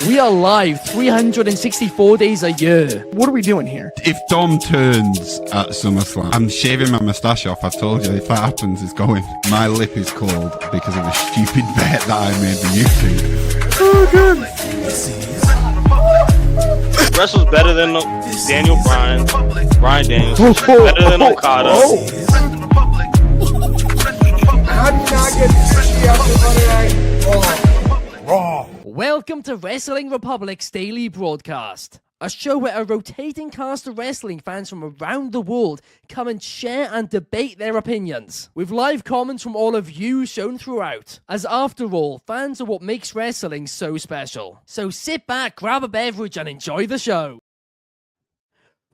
We are live 364 days a year. What are we doing here? If Dom turns at SummerSlam, I'm shaving my moustache off. I've told you, if that happens, it's going. My lip is cold because of a stupid bet that I made with you two. Oh, good. Wrestle's better than Daniel Bryan Daniels. Better than Okada. How did not get sushi after Monday Night Raw? Welcome to Wrestling Republic's daily broadcast, a show where a rotating cast of wrestling fans from around the world come and share and debate their opinions, with live comments from all of you shown throughout, as after all, fans are what makes wrestling so special. So sit back, grab a beverage and enjoy the show.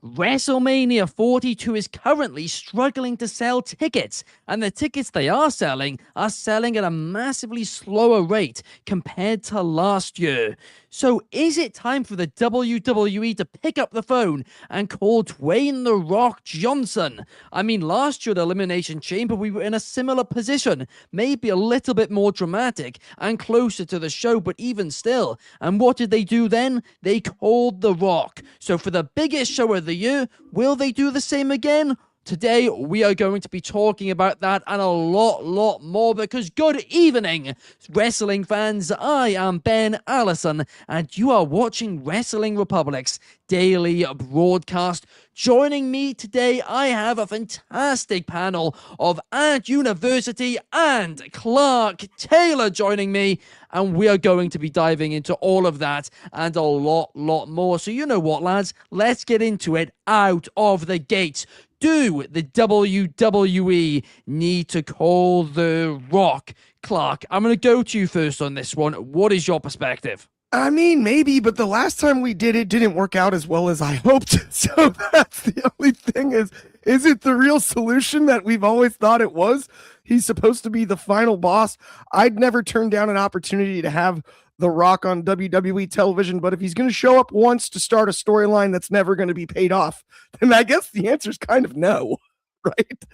WrestleMania 42 is currently struggling to sell tickets, and the tickets they are selling at a massively slower rate compared to last year. So is it time for the WWE to pick up the phone and call Dwayne "The Rock" Johnson? I mean, last year at Elimination Chamber, we were in a similar position, maybe a little bit more dramatic and closer to the show, but even still. And what did they do then? They called The Rock. So for the biggest show of the year, will they do the same again? Today, we are going to be talking about that and a lot more, because good evening, wrestling fans. I am Ben Allison, and you are watching Wrestling Republic's daily broadcast. Joining me today, I have a fantastic panel of Ant University and Clark Taylor joining me, and we are going to be diving into all of that and a lot more. So you know what, lads? Let's get into it out of the gates. Do the WWE need to call The Rock? Clark, I'm going to go to you first on this one. What is your perspective? I mean, maybe, but the last time we did it didn't work out as well as I hoped. So that's the only thing is it the real solution that we've always thought it was? He's supposed to be the final boss. I'd never turn down an opportunity to have The Rock on WWE television, but if he's going to show up once to start a storyline that's never going to be paid off, then I guess the answer is kind of no, right?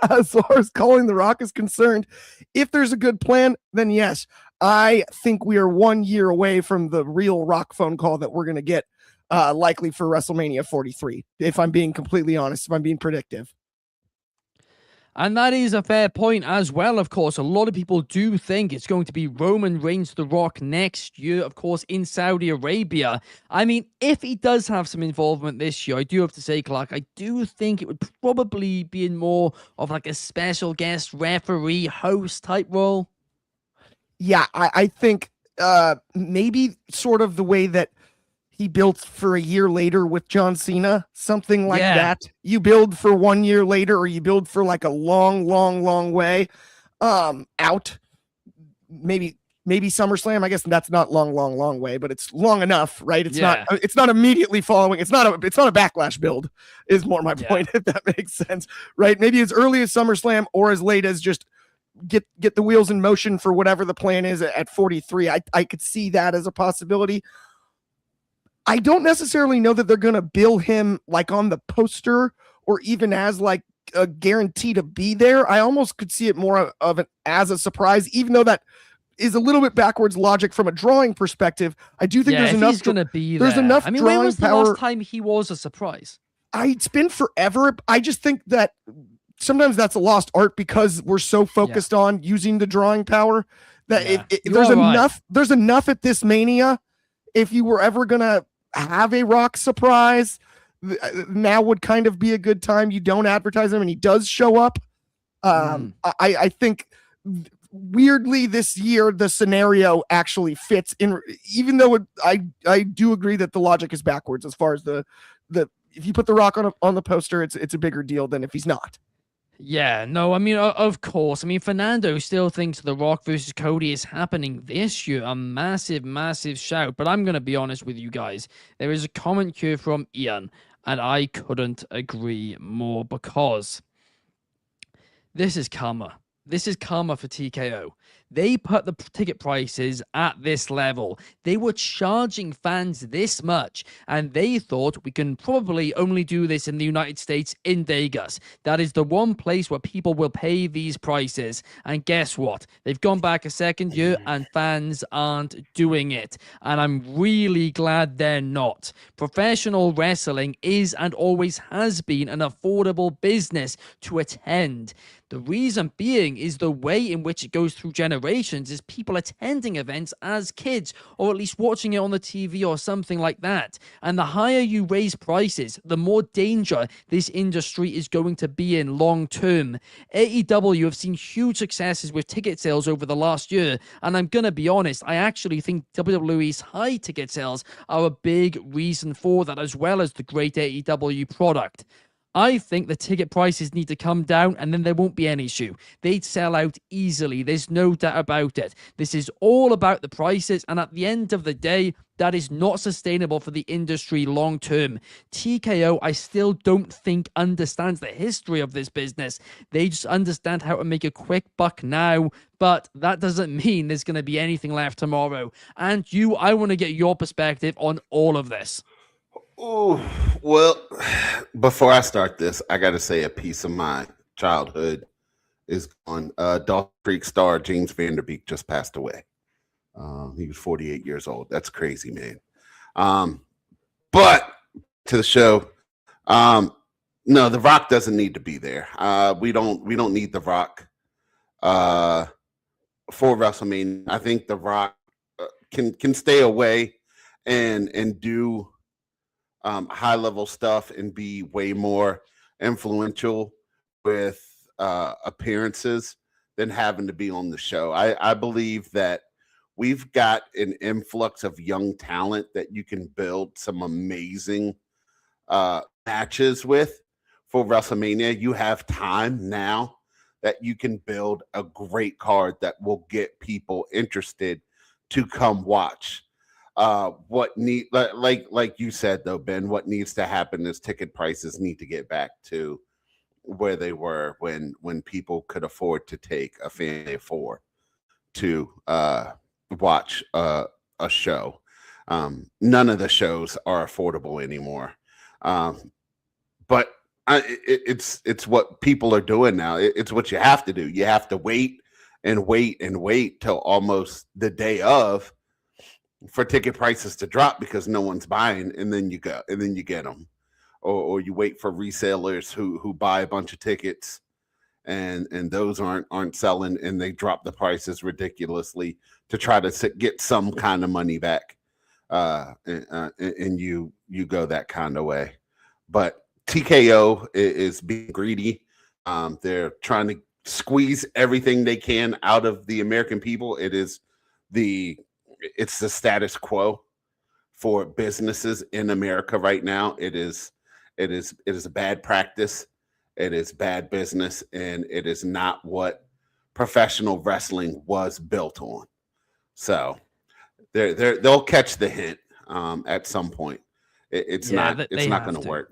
As far as calling The Rock is concerned, if there's a good plan, then yes. I think we are 1 year away from the real Rock phone call that we're going to get likely for WrestleMania 43, if I'm being completely honest, if I'm being predictive. And that is a fair point as well, of course. A lot of people do think it's going to be Roman Reigns The Rock next year, of course, in Saudi Arabia. I mean, if he does have some involvement this year, I do have to say, Clark, I do think it would probably be in more of like a special guest referee host type role. Yeah, I think maybe sort of the way that he built for a year later with John Cena, something like that. You build for 1 year later, or you build for like a long way out. Maybe SummerSlam. I guess that's not long way, but it's long enough, right? It's not immediately following. It's not a Backlash build is more my point, if that makes sense, right? Maybe as early as SummerSlam or as late as just get the wheels in motion for whatever the plan is at 43. I could see that as a possibility. I don't necessarily know that they're going to bill him like on the poster or even as like a guarantee to be there. I almost could see it more of as a surprise, even though that is a little bit backwards logic from a drawing perspective. I do think there's enough. He's going to be there's there. enough. I mean, drawing when was the power. last time he was a surprise? It's been forever. I just think that sometimes that's a lost art because we're so focused on using the drawing power that there's enough at this Mania. If you were ever going to have a Rock surprise, now would kind of be a good time. You don't advertise him and he does show up. I think weirdly this year the scenario actually fits in, even though I do agree that the logic is backwards as far as the if you put The Rock on the poster, it's a bigger deal than if he's not. Yeah, no, I mean, of course. I mean, Fernando still thinks The Rock versus Cody is happening this year. A massive shout. But I'm going to be honest with you guys. There is a comment here from Ian, and I couldn't agree more, because this is karma. This is karma for TKO. They put the ticket prices at this level. They were charging fans this much, and they thought we can probably only do this in the United States in Vegas. That is the one place where people will pay these prices. And guess what? They've gone back a second year and fans aren't doing it. And I'm really glad they're not. Professional wrestling is and always has been an affordable business to attend. The reason being is the way in which it goes through generations is people attending events as kids, or at least watching it on the TV or something like that. And the higher you raise prices, the more danger this industry is going to be in long term. AEW have seen huge successes with ticket sales over the last year, and I'm going to be honest, I actually think WWE's high ticket sales are a big reason for that, as well as the great AEW product. I think the ticket prices need to come down, and then there won't be any issue. They'd sell out easily. There's no doubt about it. This is all about the prices, and at the end of the day, that is not sustainable for the industry long term. TKO, I still don't think understands the history of this business. They just understand how to make a quick buck now, but that doesn't mean there's going to be anything left tomorrow. And I want to get your perspective on all of this. Oh, well, before I start this, I got to say a piece of my childhood is gone. Dawson Creek star James Vanderbeek just passed away. He was 48 years old. That's crazy, man. But to the show, no, The Rock doesn't need to be there. We don't need The Rock for WrestleMania. I think The Rock can stay away and do high level stuff and be way more influential with appearances than having to be on the show. I believe that we've got an influx of young talent that you can build some amazing matches with for WrestleMania. You have time now that you can build a great card that will get people interested to come watch. What like you said though, Ben, what needs to happen is ticket prices need to get back to where they were when people could afford to take a family of four to watch a show. None of the shows are affordable anymore. But it's what people are doing now. It's what you have to do. You have to wait and wait and wait till almost the day of for ticket prices to drop because no one's buying, and then you get them, or you wait for resellers who buy a bunch of tickets, and those aren't selling, and they drop the prices ridiculously to try to get some kind of money back, and you go that kind of way. But TKO is being greedy. They're trying to squeeze everything they can out of the American people. It's the status quo for businesses in America right now. It is a bad practice. It is bad business, and it is not what professional wrestling was built on. So they'll catch the hint at some point. It's not going to work.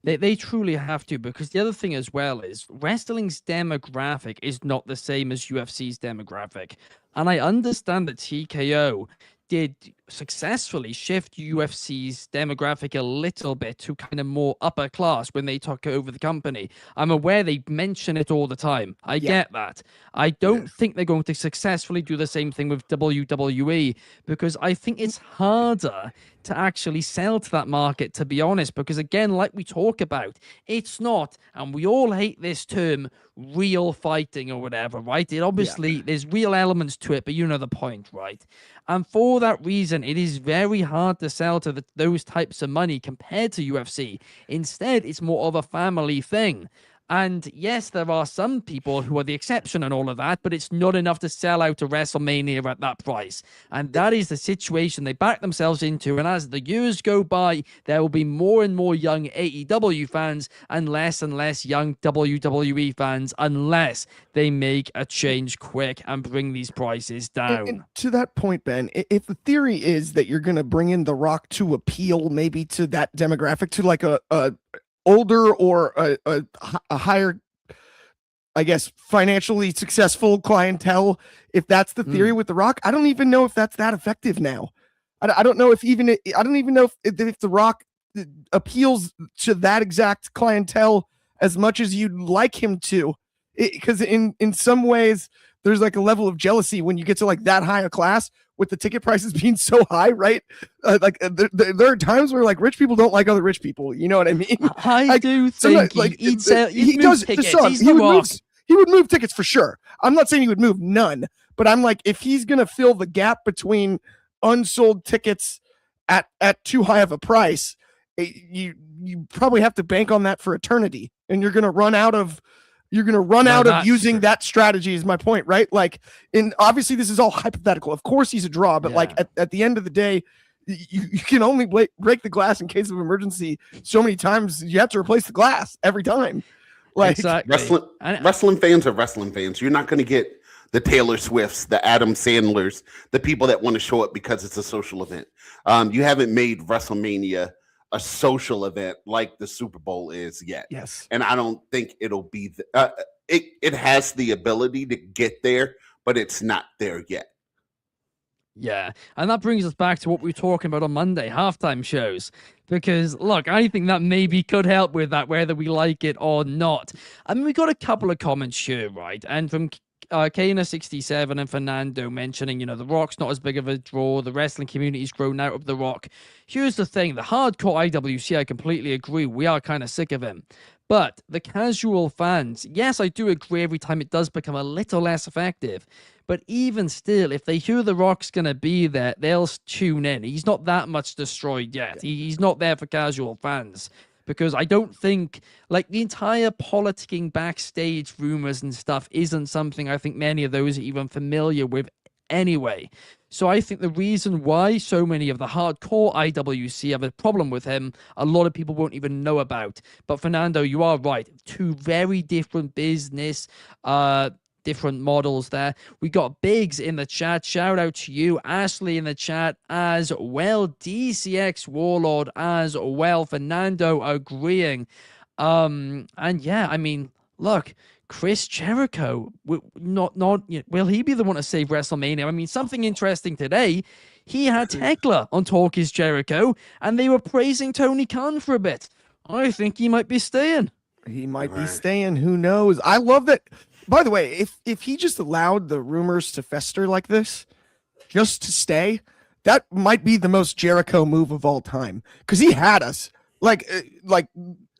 They truly have to, because the other thing as well is wrestling's demographic is not the same as UFC's demographic. And I understand that TKO did successfully shift UFC's demographic a little bit to kind of more upper class when they took over the company. I'm aware they mention it all the time. I get that. I don't think they're going to successfully do the same thing with WWE, because I think it's harder to actually sell to that market, to be honest, because again, like we talk about, it's not, and we all hate this term, real fighting or whatever, right? It obviously, there's real elements to it, but you know the point, right? And for that reason, it is very hard to sell to those types of money compared to UFC. Instead, it's more of a family thing. And yes, there are some people who are the exception and all of that, but it's not enough to sell out to WrestleMania at that price. And that is the situation they back themselves into. And as the years go by, there will be more and more young AEW fans and less young WWE fans, unless they make a change quick and bring these prices down. And to that point, Ben, if the theory is that you're going to bring in The Rock to appeal maybe to that demographic, to like a older or a higher I guess, financially successful clientele. If that's the theory with The Rock, I don't even know if that's that effective now. I don't know if I don't even know if The Rock appeals to that exact clientele as much as you'd like him to, because in some ways there's like a level of jealousy when you get to like that high a class with the ticket prices being so high, right? There are times where like rich people don't like other rich people. You know what I mean? I do think he does. Tickets. He would move tickets for sure. I'm not saying he would move none, but I'm like, if he's gonna fill the gap between unsold tickets at too high of a price, you probably have to bank on that for eternity, and you're gonna run out of using that strategy, is my point, right? Like, obviously this is all hypothetical. Of course he's a draw, but like at the end of the day, you can only break the glass in case of emergency so many times. You have to replace the glass every time. Like, exactly. Wrestling fans are wrestling fans. You're not going to get the Taylor Swifts, the Adam Sandlers, the people that want to show up because it's a social event. You haven't made WrestleMania a social event like the Super Bowl is yet. Yes. And I don't think it'll be it has the ability to get there, but it's not there yet. Yeah, and that brings us back to what we were talking about on Monday, halftime shows. Because, look, I think that maybe could help with that, whether we like it or not. I mean, we got a couple of comments here, right? And from Kana67 and Fernando mentioning, The Rock's not as big of a draw. The wrestling community's grown out of The Rock. Here's the thing. The hardcore IWC, I completely agree. We are kind of sick of him. But the casual fans, yes, I do agree every time it does become a little less effective. But even still, if they hear The Rock's going to be there, they'll tune in. He's not that much destroyed yet. He's not there for casual fans. Because I don't think, like, the entire politicking backstage rumors and stuff isn't something I think many of those are even familiar with anyway. So I think the reason why so many of the hardcore IWC have a problem with him, a lot of people won't even know about. But Fernando, you are right. Two very different business, different models there. We got Biggs in the chat. Shout out to you. Ashley in the chat as well. DCX Warlord as well. Fernando agreeing. And yeah, I mean, look, Chris Jericho, will he be the one to save WrestleMania? I mean, something interesting today. He had Tekla on Talk is Jericho, and they were praising Tony Khan for a bit. I think he might be staying. He might be staying. Who knows? I love that. By the way, if he just allowed the rumors to fester like this, just to stay, that might be the most Jericho move of all time. Because he had us, like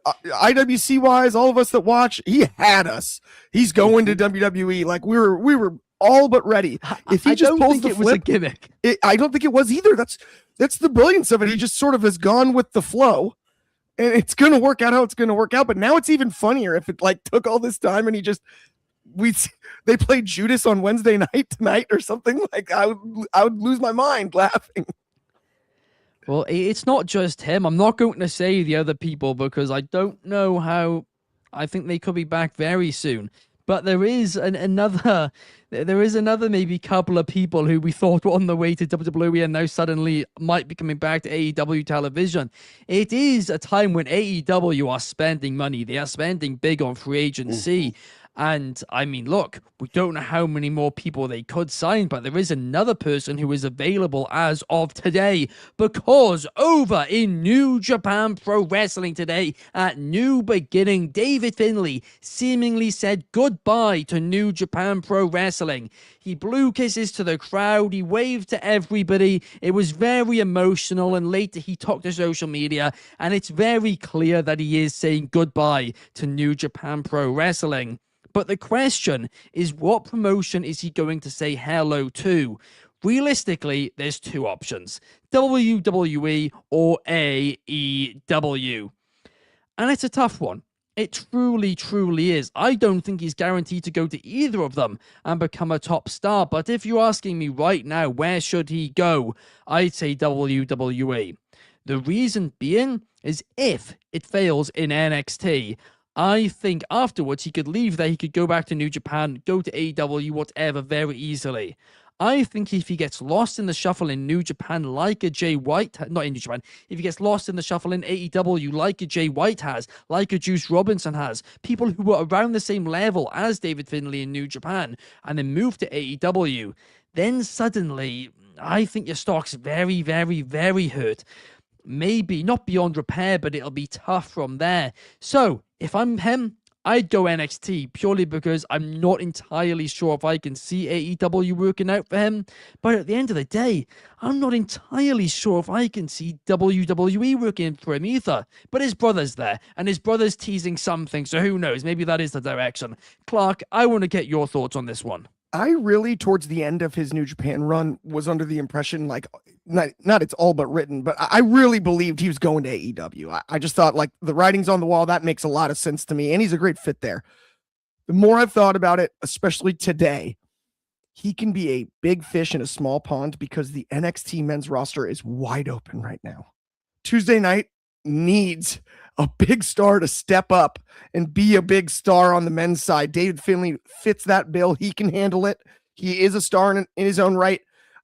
IWC wise, all of us that watch, he had us. He's going to WWE. Like we were all but ready. If he just pulls the flip, it was a gimmick. I don't think it was either. That's the brilliance of it. He just sort of has gone with the flow. And it's going to work out how it's going to work out. But now it's even funnier if it like took all this time and he just. They played Judas on Wednesday night tonight or something. Like I would lose my mind laughing. Well, it's not just him. I'm not going to say the other people because I don't know how. I think they could be back very soon. But there is another maybe couple of people who we thought were on the way to WWE and now suddenly might be coming back to AEW television. It is a time when AEW are spending money. They are spending big on free agency. And I mean, look, we don't know how many more people they could sign, but there is another person who is available as of today, because over in New Japan Pro Wrestling today at New Beginning, David Finlay seemingly said goodbye to New Japan Pro Wrestling. He blew kisses to the crowd. He waved to everybody. It was very emotional, and later he talked to social media, and it's very clear that he is saying goodbye to New Japan Pro Wrestling. But the question is, what promotion is he going to say hello to? Realistically, there's two options: WWE or AEW. And it's a tough one. It truly, truly is. I don't think he's guaranteed to go to either of them and become a top star. But if you're asking me right now, where should he go? I'd say WWE. The reason being is if it fails in NXT, I think afterwards he could leave there, he could go back to New Japan, go to AEW, whatever, very easily. I think if he gets lost in the shuffle in New Japan like a Jay White, not in New Japan, if he gets lost in the shuffle in AEW like a Jay White has, like a Juice Robinson has, people who were around the same level as David Finlay in New Japan, and then move to AEW, then suddenly I think your stock's very, very, very hurt. Maybe not beyond repair, but it'll be tough from there. So if I'm him, I'd go NXT purely because I'm not entirely sure if I can see AEW working out for him. But at the end of the day, I'm not entirely sure if I can see WWE working for him either. But his brother's there, and his brother's teasing something, so who knows? Maybe that is the direction. Clark, I want to get your thoughts on this one. I really, towards the end of his New Japan run, was under the impression, like, not it's all but written, but I really believed he was going to AEW. I just thought, like, the writing's on the wall. That makes a lot of sense to me, and he's a great fit there. The more I've thought about it, especially today, he can be a big fish in a small pond because the NXT men's roster is wide open right now. Tuesday night needs a big star to step up and be a big star on the men's side. David Finlay fits that bill. He can handle it. He is a star in his own right.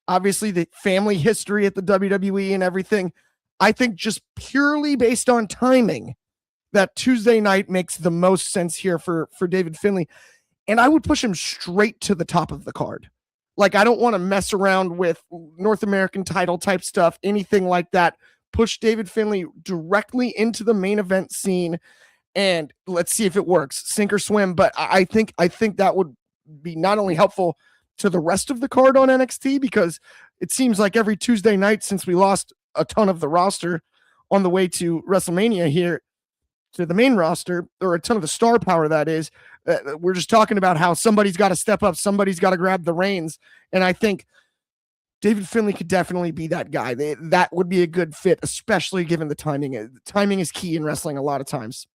Obviously, the family history at the WWE and everything. I think just purely based on timing, that Tuesday night makes the most sense here for David Finlay. And I would push him straight to the top of the card. Like, I don't want to mess around with North American title type stuff, anything like that. Push David Finlay directly into the main event scene, and let's see if it works. Sink or swim. But I think that would be not only helpful to the rest of the card on NXT, because it seems like every Tuesday night since we lost a ton of the roster on the way to WrestleMania here to the main roster, or a ton of the star power, that is, we're just talking about how somebody's got to step up, somebody's got to grab the reins. And I think David Finlay could definitely be that guy. That would be a good fit, especially given the timing. Timing is key in wrestling a lot of times.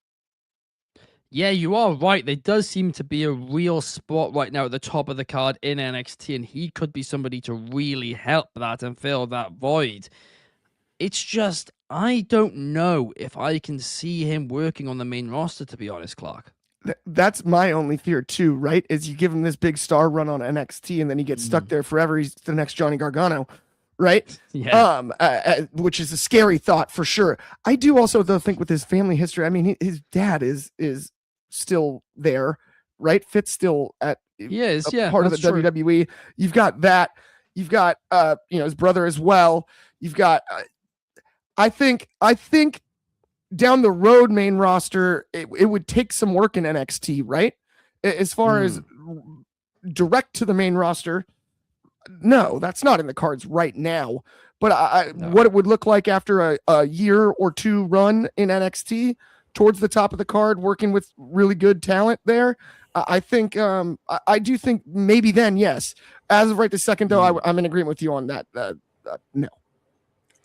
Yeah, you are right. There does seem to be a real spot right now at the top of the card in NXT, and he could be somebody to really help that and fill that void. It's just, I don't know if I can see him working on the main roster, to be honest, Clark. That's my only fear too, right? Is you give him this big star run on NXT and then he gets stuck there forever. He's the next Johnny Gargano, right? Yeah. Which is a scary thought for sure. I do also though think with his family history, I mean, his dad is still there, right? Fit's still at part of the WWE. You've got that. You've got his brother as well. You've got I think down the road main roster, it would take some work in NXT, right? As far as direct to the main roster, no, that's not in the cards right now. But what it would look like after a year or two run in NXT towards the top of the card, working with really good talent there, I think I do think maybe then, yes. As of right this second, though, I'm in agreement with you on that. No.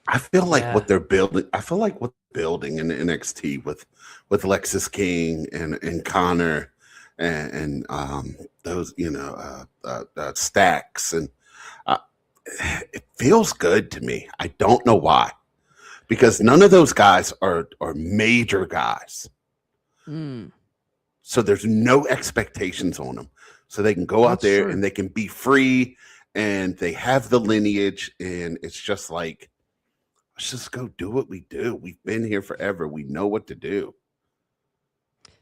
I feel like what they're building. I feel like what they're building in the NXT with Lexis King and Connor and those Stacks, and it feels good to me. I don't know why, because none of those guys are major guys. So there's no expectations on them, so they can go out there and they can be free, and they have the lineage, and it's just like, let's just go do what we do. We've been here forever. We know what to do.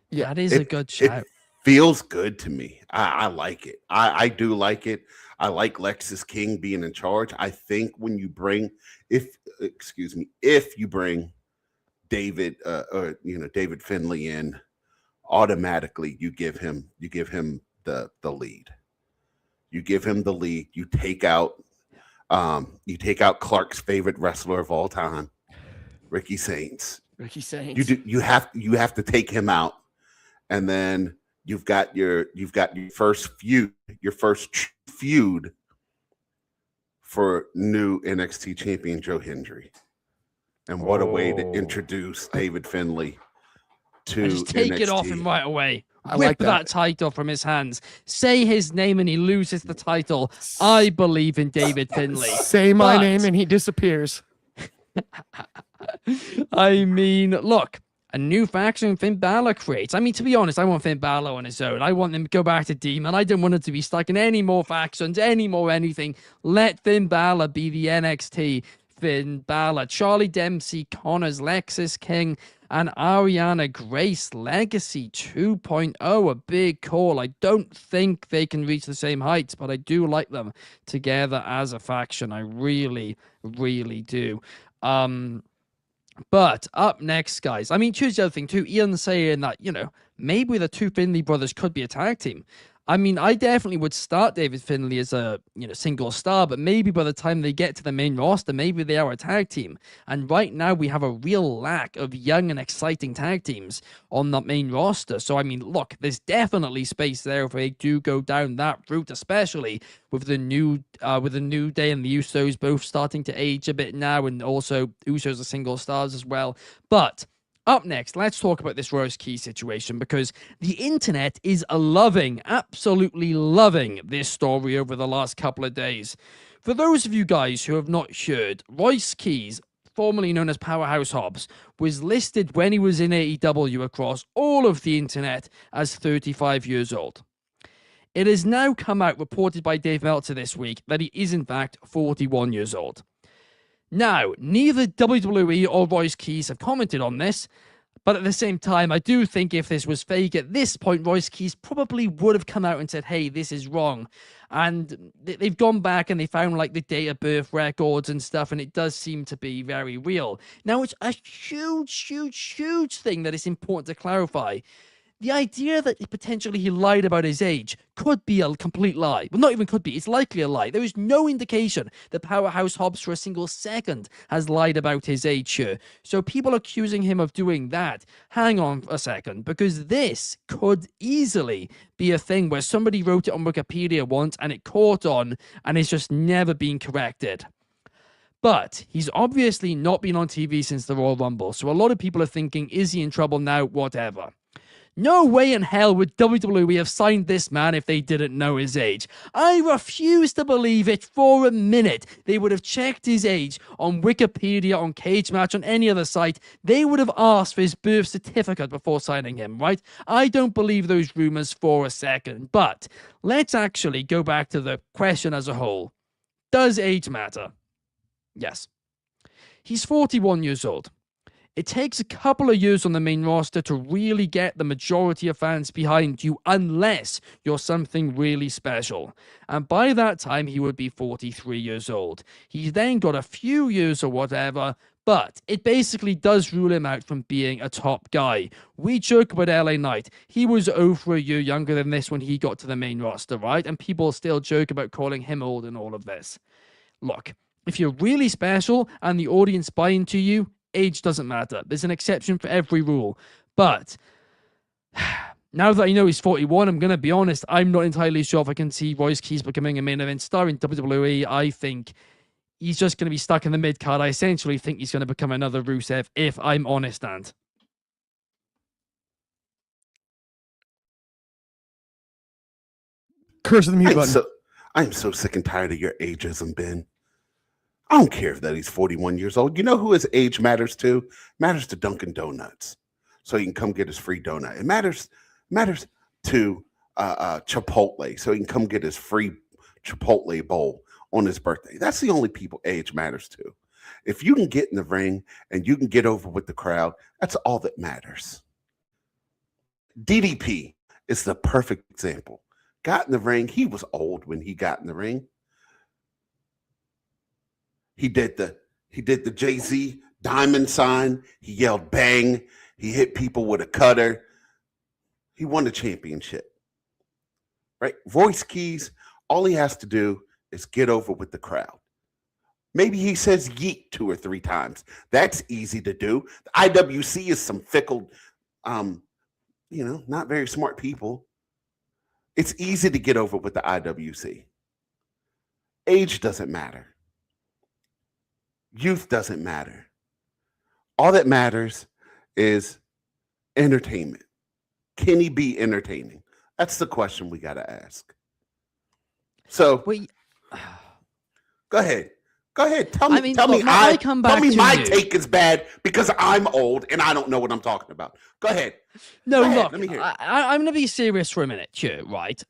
Yeah, that is a good shout. It feels good to me. I like it. I do like it. I like Lexis King being in charge. I think when you bring, if you bring David David Finlay in, automatically you give him the lead. You give him the lead. You take out Clark's favorite wrestler of all time, Ricky Saints. You have to take him out, and then you've got your first feud for new NXT champion Joe Hendry. And what a way to introduce David Finlay to just take NXT. it off him right away. I Whip like that title from his hands. Say his name and he loses the title. I believe in David Finlay. Say my name and he disappears. I mean, look, A new faction Finn Balor creates. I mean, to be honest, I want Finn Balor on his own. I want him to go back to Demon. I don't want him to be stuck in any more factions, any more anything. Let Finn Balor be the NXT Finn Balor. Charlie Dempsey, Connors, Lexis King, and Ariana Grace Legacy 2.0. A big call. I don't think they can reach the same heights, but I do like them together as a faction. I really, really do. But up next, guys, I mean, choose the other thing too. Ian saying that, maybe the two Finley brothers could be a tag team. I mean, I definitely would start David Finley as a, single star, but maybe by the time they get to the main roster, maybe they are a tag team. And right now we have a real lack of young and exciting tag teams on that main roster. So, I mean, look, there's definitely space there if they do go down that route, especially with the New Day and the Usos both starting to age a bit now, and also Usos are single stars as well. But up next, let's talk about this Rose Key situation, because the internet is absolutely loving this story over the last couple of days. For those of you guys who have not heard, Royce Keys, formerly known as Powerhouse Hobbs, was listed when he was in AEW across all of the internet as 35 years old. It has now come out, reported by Dave Meltzer this week, that he is in fact 41 years old. Now, neither WWE or Royce Keys have commented on this, but at the same time, I do think if this was fake at this point, Royce Keys probably would have come out and said, hey, this is wrong. And they've gone back and they found like the date of birth records and stuff, and it does seem to be very real. Now, it's a huge thing that is important to clarify. The idea that potentially he lied about his age could be a complete lie. Well, not even could be. It's likely a lie. There is no indication that Powerhouse Hobbs for a single second has lied about his age here. So people accusing him of doing that, hang on a second, because this could easily be a thing where somebody wrote it on Wikipedia once and it caught on and it's just never been corrected. But he's obviously not been on TV since the Royal Rumble, so a lot of people are thinking, is he in trouble now? Whatever. No way in hell would WWE have signed this man if they didn't know his age. I refuse to believe it for a minute. They would have checked his age on Wikipedia, on Cage Match, on any other site. They would have asked for his birth certificate before signing him, right? I don't believe those rumors for a second. But let's actually go back to the question as a whole. Does age matter? Yes. He's 41 years old. It takes a couple of years on the main roster to really get the majority of fans behind you unless you're something really special. And by that time, he would be 43 years old. He's then got a few years or whatever, but it basically does rule him out from being a top guy. We joke about LA Knight. He was over a year younger than this when he got to the main roster, right? And people still joke about calling him old and all of this. Look, if you're really special and the audience buy into you, age doesn't matter. There's an exception for every rule. But now that I know he's 41, I'm going to be honest, I'm not entirely sure if I can see Royce Keys becoming a main event star in WWE. I think he's just going to be stuck in the mid-card. I essentially think he's going to become another Rusev, if I'm honest, and curse of the mute button. I'm so sick and tired of your ageism, Ben. I don't care that he's 41 years old. You know who his age matters to? Matters to Dunkin' Donuts. So he can come get his free donut. It matters to Chipotle. So he can come get his free Chipotle bowl on his birthday. That's the only people age matters to. If you can get in the ring and you can get over with the crowd, that's all that matters. DDP is the perfect example. Got in the ring. He was old when he got in the ring. He did the Jay-Z diamond sign. He yelled bang. He hit people with a cutter. He won the championship. Right? Royce Keys, all he has to do is get over with the crowd. Maybe he says yeet 2 or 3 times. That's easy to do. The IWC is some fickle, not very smart people. It's easy to get over with the IWC. Age doesn't matter. Youth doesn't matter. All that matters is entertainment. Can he be entertaining? That's the question we got to ask. So, go ahead. Go ahead. Tell me. I mean, tell look, me. I come back tell me to my you. take is bad because I'm old and I don't know what I'm talking about. Go ahead. No, Go ahead, look, let me hear it. I'm going to be serious for a minute here, right?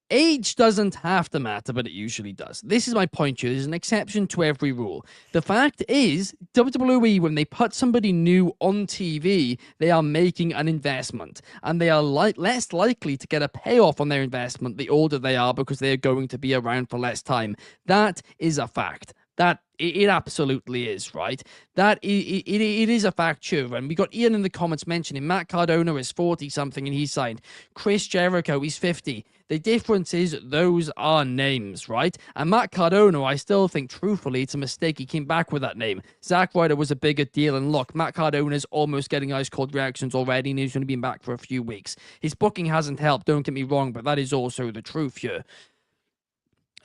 Age doesn't have to matter, but it usually does. This is my point here. There's an exception to every rule. The fact is, WWE, when they put somebody new on TV, they are making an investment. And they are less likely to get a payoff on their investment the older they are because they're going to be around for less time. That is a fact. That it absolutely is, right? That it is a fact, sure. And we got Ian in the comments mentioning Matt Cardona is 40-something and he signed. Chris Jericho, he's 50. The difference is those are names, right? And Matt Cardona, I still think, truthfully, it's a mistake he came back with that name. Zack Ryder was a bigger deal. And look, Matt Cardona's almost getting ice cold reactions already and he's going to be back for a few weeks. His booking hasn't helped, don't get me wrong, but that is also the truth here.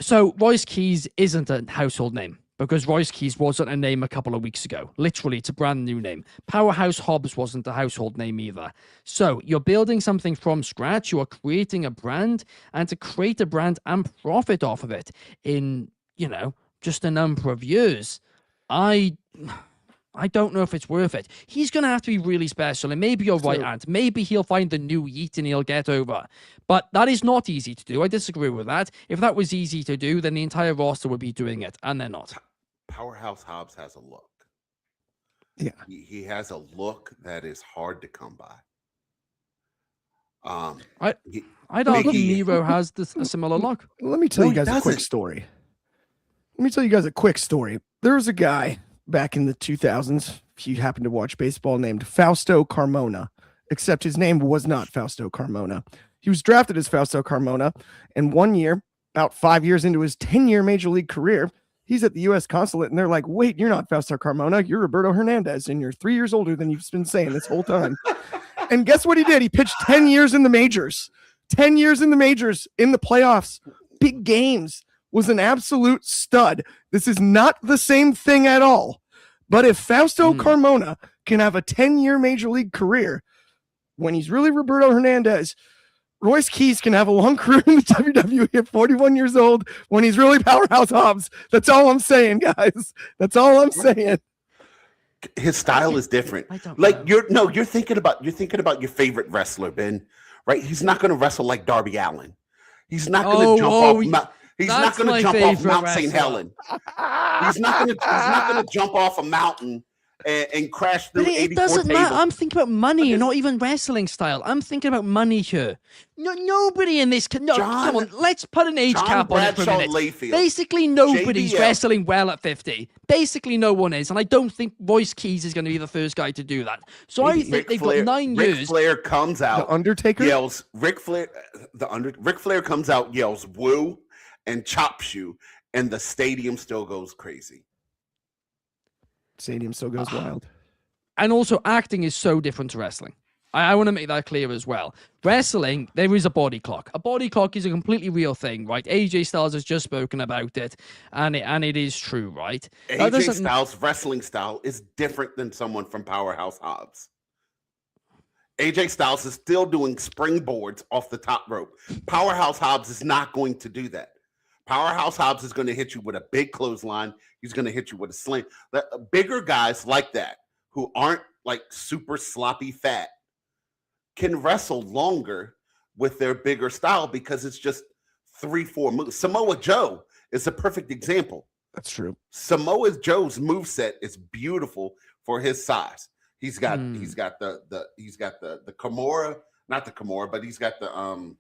So Royce Keys isn't a household name because Royce Keys wasn't a name a couple of weeks ago. Literally, it's a brand new name. Powerhouse Hobbs wasn't a household name either. So you're building something from scratch. You are creating a brand, and to create a brand and profit off of it in, just a number of years, I don't know if it's worth it. He's going to have to be really special, and maybe you're right, Ant. Maybe he'll find the new Yeet and he'll get over. But that is not easy to do. I disagree with that. If that was easy to do, then the entire roster would be doing it, and they're not. Powerhouse Hobbs has a look. Yeah. He has a look that is hard to come by. I'd argue Miro has a similar look. Let me tell you guys a quick story. There was a guy back in the 2000s, if you happen to watch baseball, named Fausto Carmona, except his name was not Fausto Carmona. He was drafted as Fausto Carmona, and 1 year, about 5 years into his 10-year major league career, he's at the U.S. consulate, and they're like, wait, you're not Fausto Carmona, you're Roberto Hernandez, and you're 3 years older than you've been saying this whole time. And guess what he did? He pitched 10 years in the majors. 10 years in the majors, in the playoffs, big games, was an absolute stud. This is not the same thing at all. But if Fausto Carmona can have a 10-year major league career, when he's really Roberto Hernandez, Royce Keys can have a long career in the WWE at 41 years old when he's really Powerhouse Hobbs. That's all I'm saying, guys. That's all I'm saying. His style is different. You're thinking about your favorite wrestler, Ben, right? He's not going to wrestle like Darby Allin. He's not going to jump off. He's not going to jump off Mount St. Helen. He's not going to jump off a mountain and crash through 84 it doesn't tables. matter. I'm thinking about money, not even wrestling style. I'm thinking about money here. No, nobody in this come on, let's put an age cap on it for a minute. Layfield, basically, nobody's JBL. wrestling well at 50. Basically, no one is, and I don't think Royce Keys is going to be the first guy to do that. So I think they've got 9 years. Ric Flair comes out. The Undertaker yells. Ric Flair comes out, yells "woo," and chops you, and the stadium still goes crazy. Stadium still goes wild. And also, acting is so different to wrestling. I want to make that clear as well. Wrestling, there is a body clock. A body clock is a completely real thing, right? AJ Styles has just spoken about it, and it is true, right? AJ Styles' wrestling style is different than someone from Powerhouse Hobbs. AJ Styles is still doing springboards off the top rope. Powerhouse Hobbs is not going to do that. Powerhouse Hobbs is going to hit you with a big clothesline. He's going to hit you with a sling. Bigger guys like that, who aren't like super sloppy fat, can wrestle longer with their bigger style because it's just 3-4 moves. Samoa Joe is a perfect example. That's true. Samoa Joe's moveset is beautiful for his size. He's got the Kimura, not the Kimura, but he's got the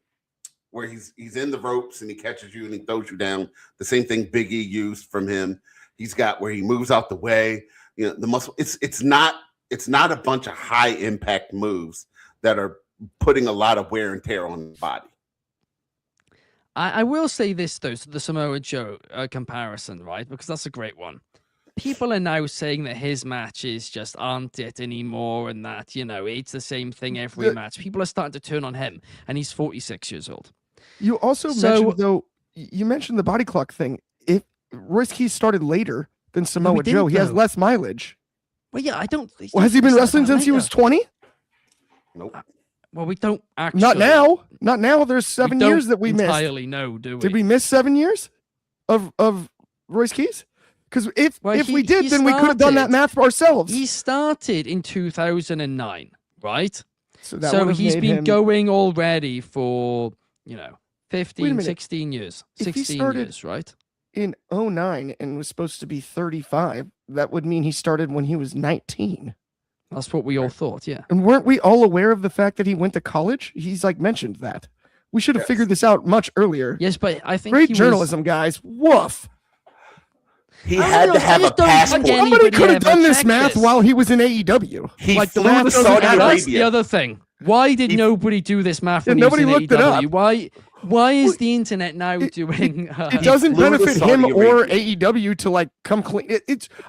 where he's in the ropes and he catches you and he throws you down. The same thing Big E used from him. He's got where he moves out the way. You know, the muscle. It's not a bunch of high impact moves that are putting a lot of wear and tear on the body. I will say this though, so the Samoa Joe comparison, right? Because that's a great one. People are now saying that his matches just aren't it anymore, and that it's the same thing every match. People are starting to turn on him, and he's 46 years old. You also mentioned the body clock thing. If Royce Keys started later than Samoa Joe, he has less mileage. Well, yeah, I don't. Well, has he been wrestling since he was 20? Nope. Well, we don't actually. Not now. Not now. There's 7 years that we missed. Entirely no, do we? Did we miss 7 years of Royce Keys? Because if Well, we did, then we could have done that math for ourselves. He started in 2009, right? So he's been going already for, 15, minute. 16 years. If he 16 started years, right? in 09 and was supposed to be 35, that would mean he started when he was 19. That's what we all thought, yeah. And weren't we all aware of the fact that he went to college? He's mentioned that. We should have figured this out much earlier. Yes, but I think great journalism, guys. Woof. He had to have a passport. Somebody could have done this math while he was in AEW. He flew to Saudi Arabia. That's the other thing. Why did nobody do this math when nobody he was in looked it up? Why is the internet now doing? It doesn't benefit him or AEW to come clean.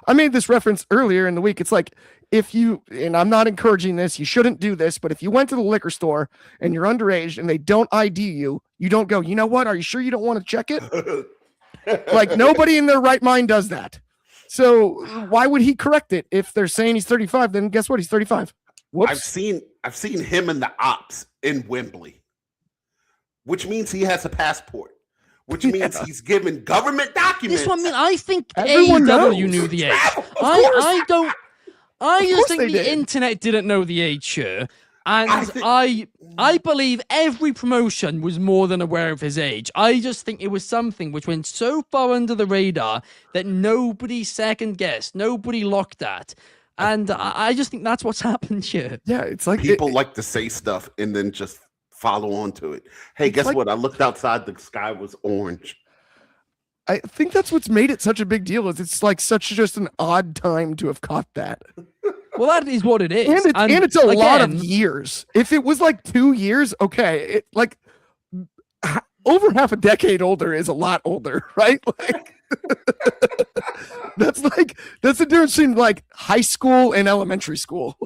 I made this reference earlier in the week. It's like if you, and I'm not encouraging this, you shouldn't do this, but if you went to the liquor store and you're underage and they don't ID you, you don't go, you know what? Are you sure you don't want to check it? Nobody in their right mind does that. So why would he correct it if they're saying he's 35? Then guess what? He's 35. Whoops. I've seen him in the ops in Wembley, which means he has a passport, which means he's given government documents. This one, I think Everyone AEW knows. knew the age. I don't. I just think the did. internet didn't know the age, sure. And I believe every promotion was more than aware of his age. I just think it was something which went so far under the radar that nobody second guessed, nobody looked at. And I just think that's what's happened here. Yeah, it's like people like to say stuff and then just follow on to it. Hey, guess what? I looked outside, the sky was orange. I think that's what's made it such a big deal. Is it's such just an odd time to have caught that. Well, that is what it is. And it's a lot of years. If it was 2 years, okay. Over half a decade older is a lot older, right? That's the difference between high school and elementary school.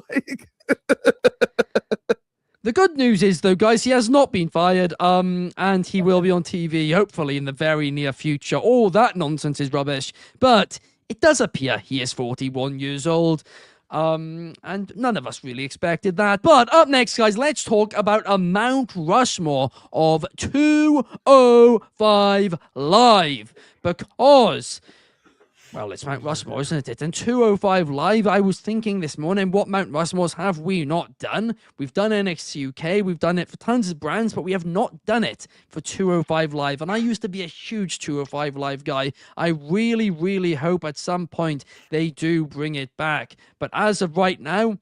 The good news is, though, guys, he has not been fired, and he will be on TV, hopefully, in the very near future. All that nonsense is rubbish, but it does appear he is 41 years old, and none of us really expected that. But up next, guys, let's talk about a Mount Rushmore of 205 Live, because... well, it's Mount Rushmore, isn't it? And 205 Live, I was thinking this morning, what Mount Rushmores have we not done? We've done NXT UK, we've done it for tons of brands, but we have not done it for 205 Live. And I used to be a huge 205 Live guy. I really, really hope at some point they do bring it back. But as of right now,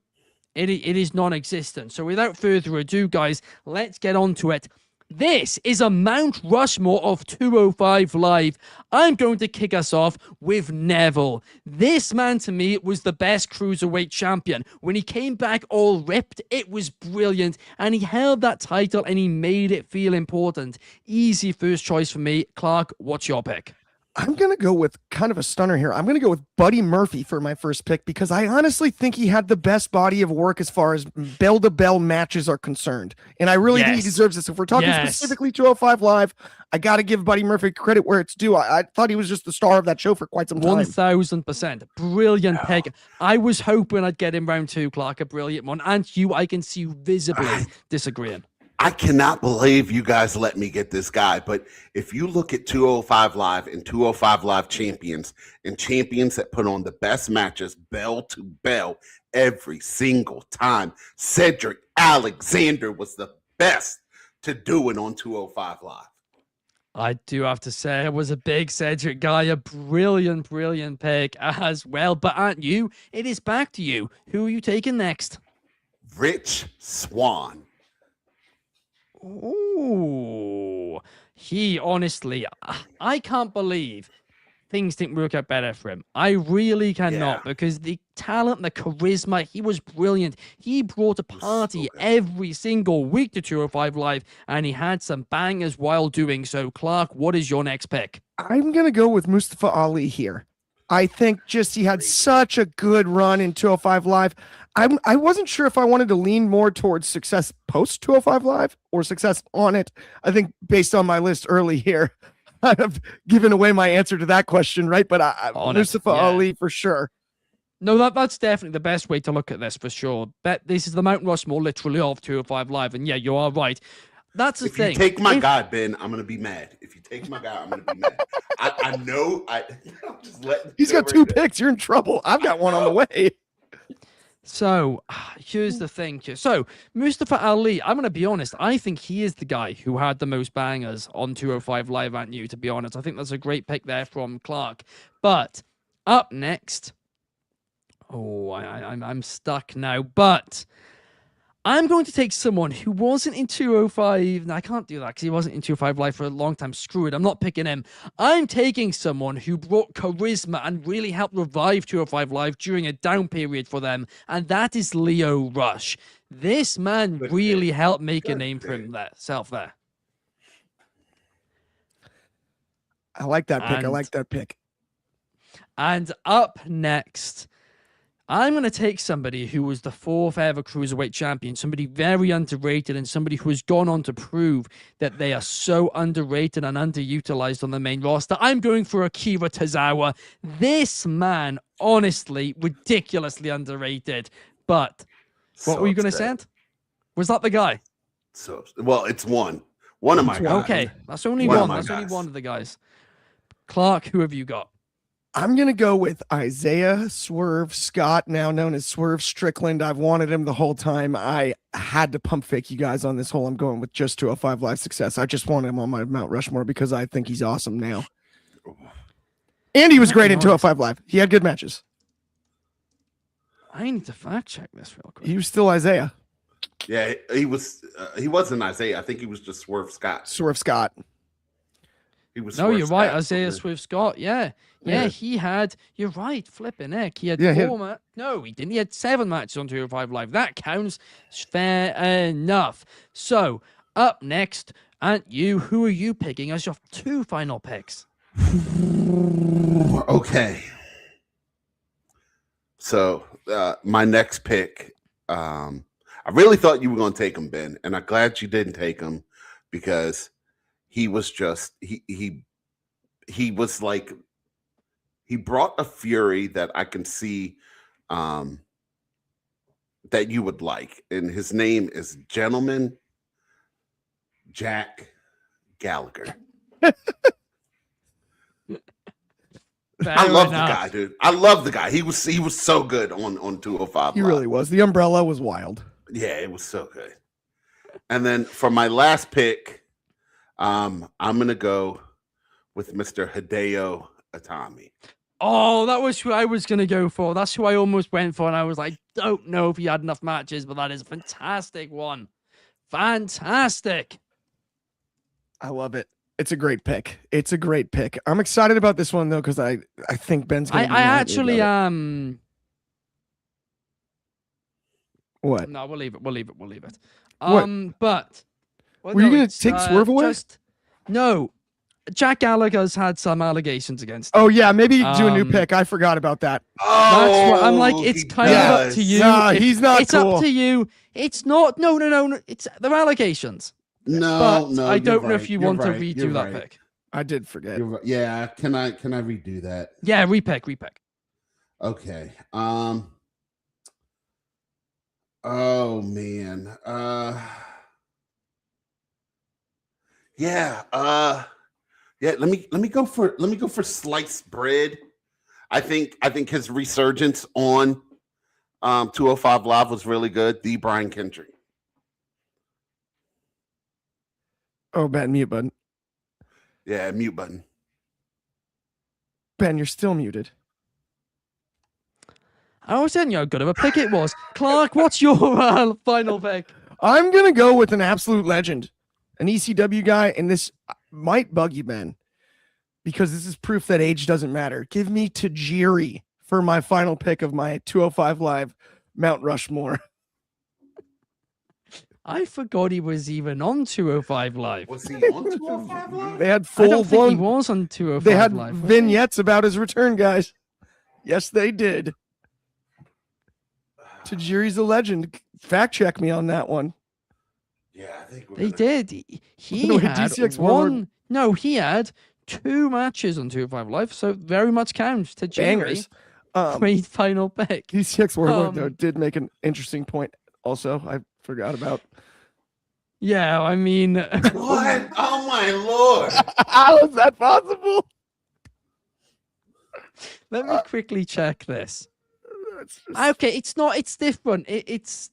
it is non-existent. So without further ado, guys, let's get on to it. This is a Mount Rushmore of 205 Live. I'm going to kick us off with Neville. This man, to me, was the best cruiserweight champion. When he came back all ripped, it was brilliant. And he held that title and he made it feel important. Easy first choice for me. Clark, what's your pick? I'm going to go with kind of a stunner here. I'm going to go with Buddy Murphy for my first pick because I honestly think he had the best body of work as far as bell-to-bell matches are concerned. And I really think he deserves this. If we're talking specifically 205 Live, I got to give Buddy Murphy credit where it's due. I thought he was just the star of that show for quite some time. 1,000%. Brilliant pick. I was hoping I'd get him round two, Clark. A brilliant one. And you, I can see you visibly disagreeing. I cannot believe you guys let me get this guy. But if you look at 205 Live and 205 Live champions and champions that put on the best matches bell to bell every single time, Cedric Alexander was the best to do it on 205 Live. I do have to say, I was a big Cedric guy, a brilliant, brilliant pick as well. But aren't you? It is back to you. Who are you taking next? Rich Swann. Ooh, he honestly, I can't believe things didn't work out better for him. I really cannot because the talent, the charisma, he was brilliant. He brought a party every single week to 205 Live and he had some bangers while doing so. Clark, what is your next pick? I'm going to go with Mustafa Ali here. I think just he had such a good run in 205 Live. I wasn't sure if I wanted to lean more towards success post 205 Live or success on it. I think based on my list early here, I've given away my answer to that question, right? But Mustafa Ali for sure. No, that's definitely the best way to look at this for sure. This is the Mount Rushmore literally of 205 Live. And yeah, you are right. That's the if thing. you take my guy, Ben, I'm gonna be mad. If you take my guy, I'm gonna be mad. I know. I'm just letting. He's got 2 picks. You're in trouble. I've got one on the way. So here's the thing. So Mustafa Ali, I'm going to be honest. I think he is the guy who had the most bangers on 205 Live at New, to be honest. I think that's a great pick there from Clark. But up next, I'm stuck now. But I'm going to take someone who wasn't in 205. No, I can't do that because he wasn't in 205 Live for a long time. Screw it. I'm not picking him. I'm taking someone who brought charisma and really helped revive 205 Live during a down period for them, and that is Leo Rush. This man really helped make a name for himself there. I like that pick. I like that pick. And up next, I'm going to take somebody who was the 4th ever Cruiserweight champion, somebody very underrated, and somebody who has gone on to prove that they are so underrated and underutilized on the main roster. I'm going for Akira Tozawa. This man, honestly, ridiculously underrated. But what were you going to say? Was that the guy? Well, it's one of my guys. Okay, that's only one. That's only one of the guys. Clark, who have you got? I'm going to go with Isaiah Swerve Scott, now known as Swerve Strickland. I've wanted him the whole time. I had to pump fake you guys on this whole. I'm going with just 205 Live success. I just wanted him on my Mount Rushmore because I think he's awesome now. And he was great in 205 Live. He had good matches. I need to fact check this real quick. He was still Isaiah. Yeah, he was. He wasn't Isaiah. I think he was just Swerve Scott. Swerve Scott. He was. No, Swerve you're Scott. right. Isaiah Swift Scott. Yeah, he had. You're right. Flipping heck. He had No, he didn't. He had 7 matches on 205 Live. That counts. Fair enough. So up next, who are you picking as your 2 final picks? Okay. So my next pick, I really thought you were going to take him, Ben, and I'm glad you didn't take him because he was just he was like he brought a fury that I can see that you would like, and his name is Gentleman Jack Gallagher. I love the guy, dude. I love the guy. He was so good on 205. He really was. The umbrella was wild. Yeah, it was so good. And then for my last pick, I'm gonna go with Mr. Hideo Itami. Oh, that was who I was gonna go for. That's who I almost went for, and I was like, don't know if he had enough matches, but that is a fantastic one. Fantastic. I love it. It's a great pick. It's a great pick. I'm excited about this one though because I think Ben's gonna. I actually What? No, we'll leave it. We'll leave it. But were you gonna take Swerve away? No. Jack Gallagher's had some allegations against him. Oh yeah, maybe do a new pick. I forgot about that. That's what I'm like. It's kind of up to you. No, he's not. It's up to you. It's not. No. It's they're allegations. No, I don't know if you want to redo that pick. I did forget. Right. Yeah, can I redo that? Yeah, repick. Okay. Oh man. Let me go for sliced bread. I think his resurgence on 205 Live was really good. The Brian Kendrick. Oh, Ben, mute button. Yeah, mute button. Ben, you're still muted. I was telling you how good of a pick it was. Clark, what's your final pick? I'm gonna go with an absolute legend, an ECW guy, and this might bug you, Ben, because this is proof that age doesn't matter. Give me Tajiri for my final pick of my 205 Live Mount Rushmore. I forgot he was even on 205 Live. Was he on 205 Live? They had I don't think he was on 205 They had Live. vignettes about his return, guys. Yes, they did. Tajiri's a legend. Fact check me on that one. Yeah, I think they did. He No, had DCX one. No, he had 2 matches on 205 Live, so very much counts. Tajiri, Bangers. great final pick. DCX Warlord though did make an interesting point. Also, I forgot about. Yeah, I mean, What? Oh my lord! How is that possible? let me quickly check this. That's just- Okay, it's not. It's different. It's.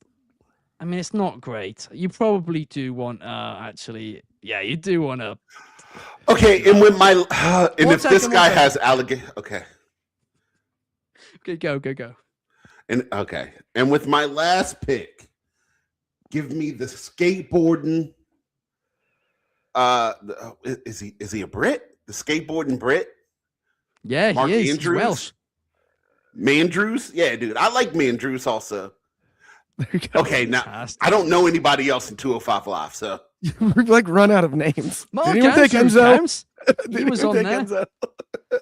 I mean, it's not great. You probably do want. Actually, yeah, you do want to. Okay, and with my and One if this second, guy one has alligator, okay, Okay, go. and and with my last pick, give me the skateboarding. Is he a Brit? The skateboarding Brit? Yeah, Mark he is. He's Andrews? Welsh. Mandrews? Yeah, dude, I like Mandrews also. Okay, now Fantastic. I don't know anybody else in 205 Live, so We've like run out of names. Mark Did anyone take Andrews Enzo? counts. Did He was anyone on take there. Enzo?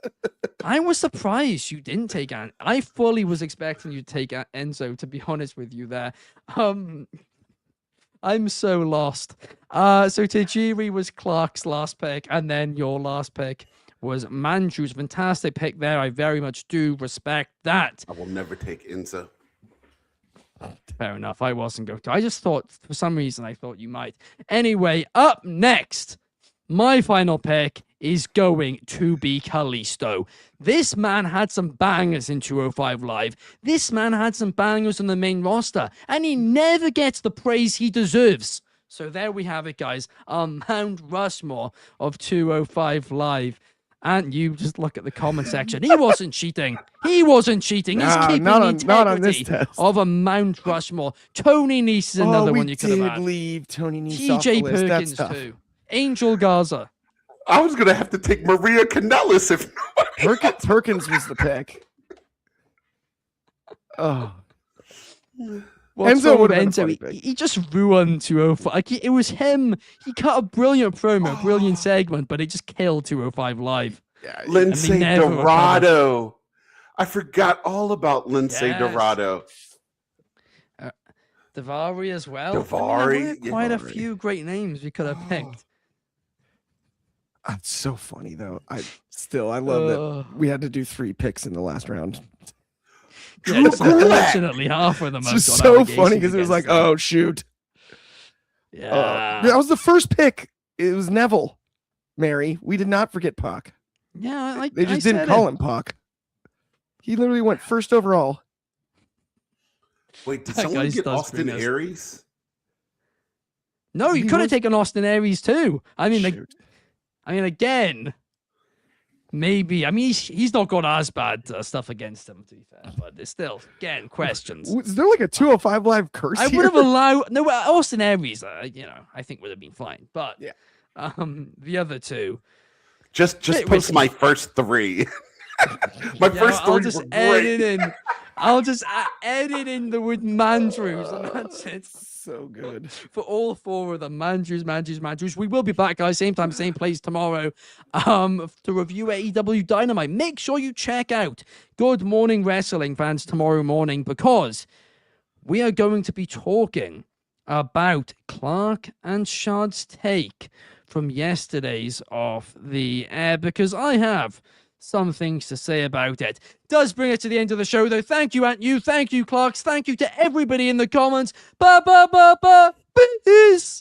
I was surprised you didn't take An. I fully was expecting you to take Enzo. To be honest with you, there. I'm so lost. So Tajiri was Clark's last pick, and then your last pick was Mandrew's. Fantastic pick there. I very much do respect that. I will never take Enzo. Fair enough. I wasn't going to. I just thought, for some reason, I thought you might. Anyway, up next, my final pick is going to be Kalisto. This man had some bangers in 205 Live. This man had some bangers on the main roster, and he never gets the praise he deserves. So there we have it, guys. Our Mount Rushmore of 205 Live. And you just look at the comment section. He wasn't cheating. He wasn't cheating. He's Nah, keeping not the on- not on this integrity test. of a Mount Rushmore. Tony Nese is another we one you could have did had. leave Tony Nese off TJ the list. That's Perkins tough. too. Angel Garza. I was gonna have to take Maria Kanellis if nobody. Perkins was the pick. Oh, What's Enzo wrong with would've been a Enzo? funny pick. He just ruined 205. Like, it was him. He cut a brilliant promo, brilliant segment, but he just killed 205 Live. yeah. Lindsay never Dorado. I forgot all about Lindsay Yes. Dorado. Davari as well. Davari, there were quite a Davari. few great names we could have picked. That's so funny though. I love that we had to do 3 picks in the last round. Yeah, Drew so Gulak. unfortunately, half of them It's have just got so allegations funny because it was against like, them. oh shoot. Yeah. That was the first pick. It was Neville. Mary. We did not forget Pac. Yeah, They just didn't call him Pac. He literally went first overall. Wait, did That someone guy's get does Austin bring us- Aries? No, you He could have was- taken Austin Aries too. I mean, Shoot. again, maybe. I mean, he's not got as bad stuff against him, to be fair, but there's still, again, questions. Is there like a 205 live curse I here? would have allowed Austin Aries. I think would have been fine, but Yeah. the other two. Just It post was- my first 3. My first 3 I'll just were edit great. in. I'll just edit in the word Mandrews, and that's it. So good. For all 4 of them, Mandrews. We will be back, guys, same time, same place tomorrow, to review AEW Dynamite. Make sure you check out Good Morning Wrestling fans tomorrow morning, because we are going to be talking about Clark and Shad's take from yesterday's Off the Air, because I have some things to say about it. Does bring us to the end of the show, though. Thank you, Aunt You. Thank you, Clarks. Thank you to everybody in the comments. Peace.